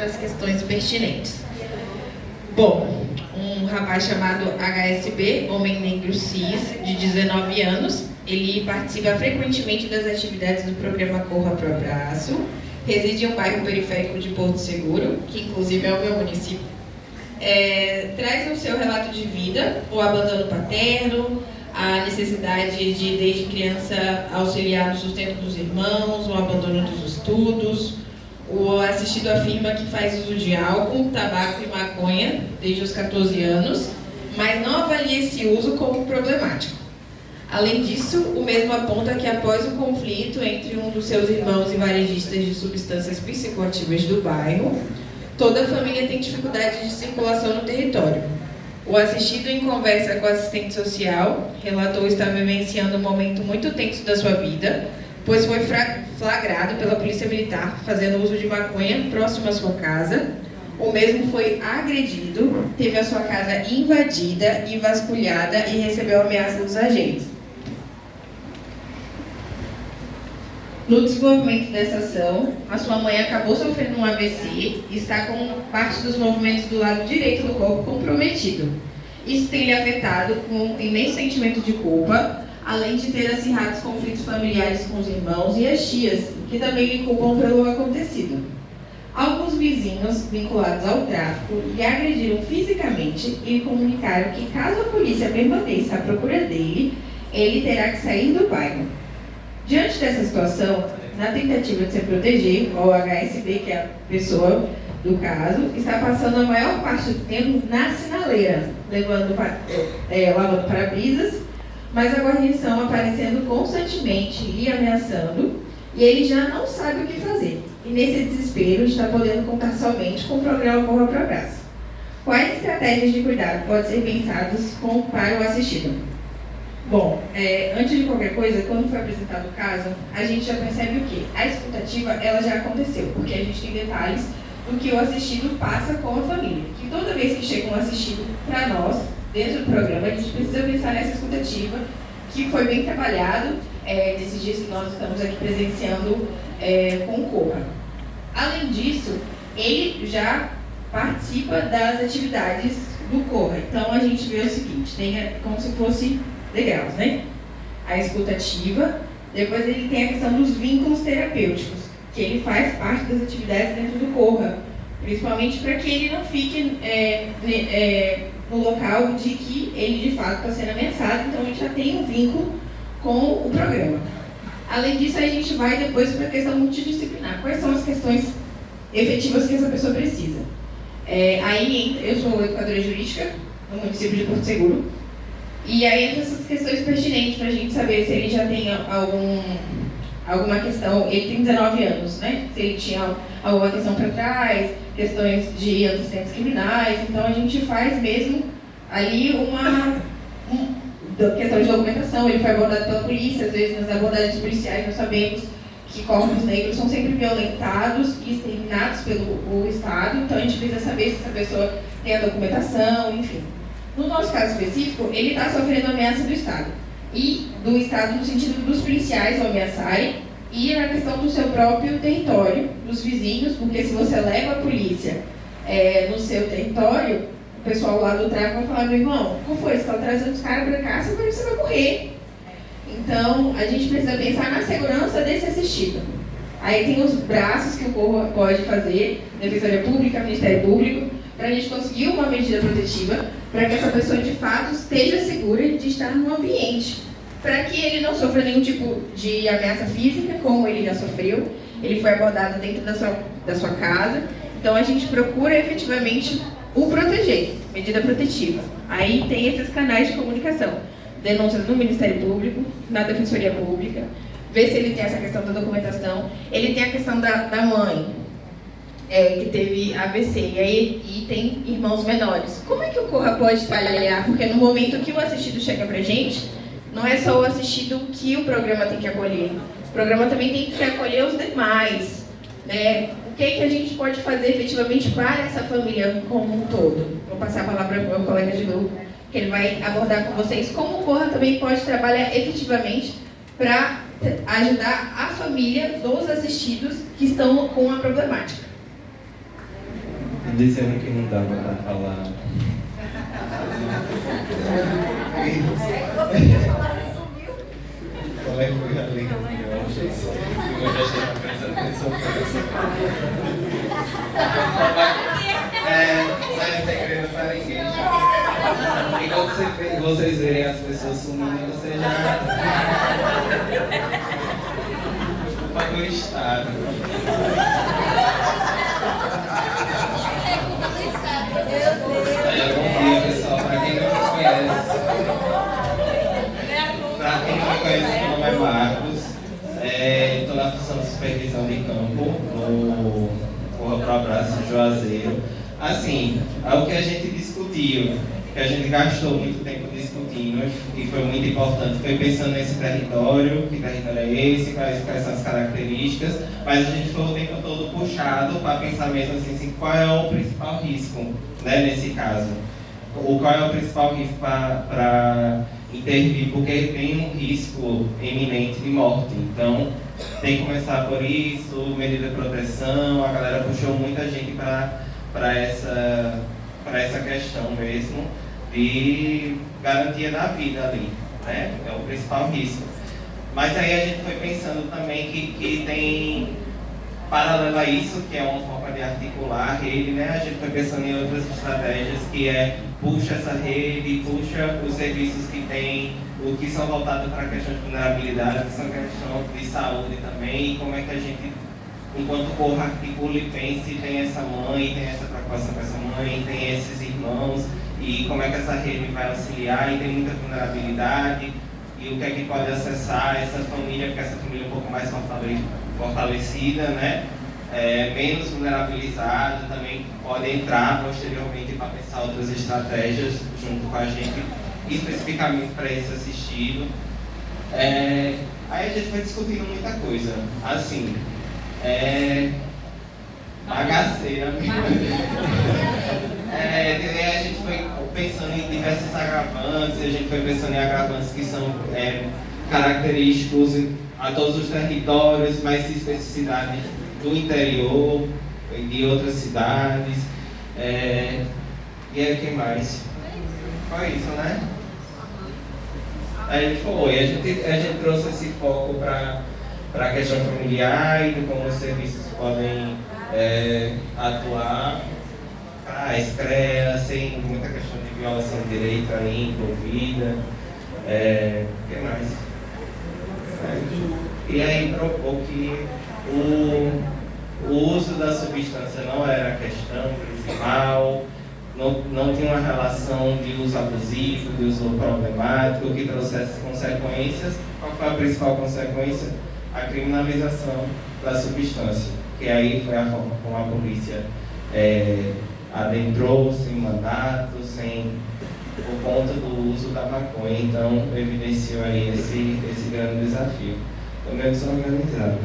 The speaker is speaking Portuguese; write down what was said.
as questões pertinentes. Bom, um rapaz chamado HSB, homem negro cis, de 19 anos, ele participa frequentemente das atividades do programa Corra Pro Abraço, reside em um bairro periférico de Porto Seguro, que inclusive é o meu município. Traz no seu relato de vida o abandono paterno, a necessidade de, desde criança, auxiliar no sustento dos irmãos, o abandono dos estudos. O assistido afirma que faz uso de álcool, tabaco e maconha desde os 14 anos, mas não avalia esse uso como problemático. Além disso, o mesmo aponta que após o conflito entre um dos seus irmãos e varejistas de substâncias psicoativas do bairro, toda a família tem dificuldade de circulação no território. O assistido, em conversa com a assistente social, relatou estar vivenciando um momento muito tenso da sua vida, pois foi flagrado pela polícia militar fazendo uso de maconha próximo à sua casa. O mesmo foi agredido, teve a sua casa invadida e vasculhada e recebeu ameaça dos agentes. No desenvolvimento dessa ação, a sua mãe acabou sofrendo um AVC e está com parte dos movimentos do lado direito do corpo comprometido. Isso tem lhe afetado com um imenso sentimento de culpa, além de ter acirrados conflitos familiares com os irmãos e as tias, que também lhe culpam pelo acontecido. Alguns vizinhos vinculados ao tráfico lhe agrediram fisicamente e lhe comunicaram que, caso a polícia permaneça à procura dele, ele terá que sair do bairro. Diante dessa situação, na tentativa de se proteger, o HSB, que é a pessoa do caso, está passando a maior parte do tempo na sinaleira, lavando para-brisas, mas a guarnição aparecendo constantemente e ameaçando, e ele já não sabe o que fazer. E nesse desespero está podendo contar somente com o programa Corra Pro Abraço. Quais estratégias de cuidado podem ser pensadas para o assistido? Bom, antes de qualquer coisa, quando foi apresentado o caso, a gente já percebe o quê? A escutativa, ela já aconteceu, porque a gente tem detalhes do que o assistido passa com a família. Que toda vez que chega um assistido para nós, dentro do programa, a gente precisa pensar nessa escutativa, que foi bem trabalhado nesses dias que nós estamos aqui presenciando com o Corra. Além disso, ele já participa das atividades do Corra. Então, a gente vê o seguinte, tem como se fosse degraus, né? A escutativa, depois ele tem a questão dos vínculos terapêuticos, que ele faz parte das atividades dentro do Corra, principalmente para que ele não fique no local de que ele de fato está sendo ameaçado, então ele já tem um vínculo com o programa. Além disso, a gente vai depois para a questão multidisciplinar. Quais são as questões efetivas que essa pessoa precisa? Eu sou educadora jurídica no município de Porto Seguro, e aí entra essas questões pertinentes para a gente saber se ele já tem alguma questão. Ele tem 19 anos, né? Se ele tinha alguma questão para trás, questões de antecedentes criminais. Então a gente faz mesmo ali uma questão de documentação. Ele foi abordado pela polícia, às vezes nas abordagens policiais nós sabemos que corpos negros são sempre violentados e exterminados pelo Estado. Então a gente precisa saber se essa pessoa tem a documentação, enfim. No nosso caso específico, ele está sofrendo ameaça do Estado. E do Estado no sentido dos policiais o ameaçarem e na questão do seu próprio território, dos vizinhos, porque se você leva a polícia no seu território, o pessoal lá do tráfico vai falar, meu irmão, como foi? Você está trazendo os caras para cá, você vai morrer. Então, a gente precisa pensar na segurança desse assistido. Aí tem os braços que o Corra pode fazer, Defensoria Pública, Ministério Público, para a gente conseguir uma medida protetiva, para que essa pessoa de fato esteja segura de estar no ambiente, para que ele não sofra nenhum tipo de ameaça física, como ele já sofreu. Ele foi abordado dentro da sua casa, então a gente procura efetivamente o proteger, medida protetiva. Aí tem esses canais de comunicação, denúncias no Ministério Público, na Defensoria Pública, ver se ele tem essa questão da documentação. Ele tem a questão da mãe, que teve AVC, e tem irmãos menores. Como é que o Corra pode trabalhar? Porque no momento que o assistido chega pra gente, não é só o assistido que o programa tem que acolher. O programa também tem que acolher os demais, né? O que a gente pode fazer efetivamente para essa família como um todo? Vou passar a palavra para o meu colega de grupo, que ele vai abordar com vocês como o Corra também pode trabalhar efetivamente para ajudar a família dos assistidos que estão com a problemática. dizendo que não dava para falar. Qual é que foi a lei? Eu já estava prestando atenção. Não é segredo para ninguém. E quando vocês verem as pessoas sumindo, você já vai no estado. Bom dia, pessoal. Para quem não me conhece, meu nome é Marcos. Estou na função de supervisão de campo no Corra Pro Abraço de Juazeiro. Assim, é o que a gente discutiu, que a gente gastou muito tempo discutindo e foi muito importante. Foi pensando nesse território, que território é esse, quais são as características, mas a gente foi o tempo todo puxado para pensar mesmo assim, qual é o principal risco, né, nesse caso. Qual é o principal risco para intervir, porque tem um risco iminente de morte. Então, tem que começar por isso, medida de proteção, a galera puxou muita gente para essa questão mesmo de garantia da vida ali, né? É o principal risco. Mas aí a gente foi pensando também que tem, paralelo a isso, que é uma forma de articular a rede, né? A gente foi pensando em outras estratégias, que puxa essa rede, puxa os serviços que tem, o que são voltados para a questão de vulnerabilidade, que são questão de saúde também, e como é que a gente, enquanto Corra, articula e pensa, e tem essa mãe, tem essa preocupação com essa mãe, tem esses irmãos, e como é que essa rede vai auxiliar, e tem muita vulnerabilidade, e o que é que pode acessar essa família, porque essa família é um pouco mais fortalecida, né? Menos vulnerabilizada, também pode entrar posteriormente para pensar outras estratégias junto com a gente, especificamente para esse assistido. Aí a gente foi discutindo muita coisa, assim, bagaceira mesmo. A gente foi pensando em diversos agravantes, a gente foi pensando em agravantes que são característicos a todos os territórios, mas especificidades do interior, de outras cidades. E aí, o que mais? Foi isso, né? Aí foi, a gente trouxe esse foco para a questão familiar e de como os serviços podem atuar para a CREA, sem muita questão de violação de direito aí envolvida. O que mais? E aí propôs que o uso da substância não era a questão principal, não tinha uma relação de uso abusivo, de uso problemático, que trouxesse consequências. Qual foi a principal consequência? A criminalização da substância, que aí foi a forma como a polícia adentrou, sem mandato, por conta do uso da maconha. Então, evidenciou aí esse grande desafio. Estou meio desorganizado.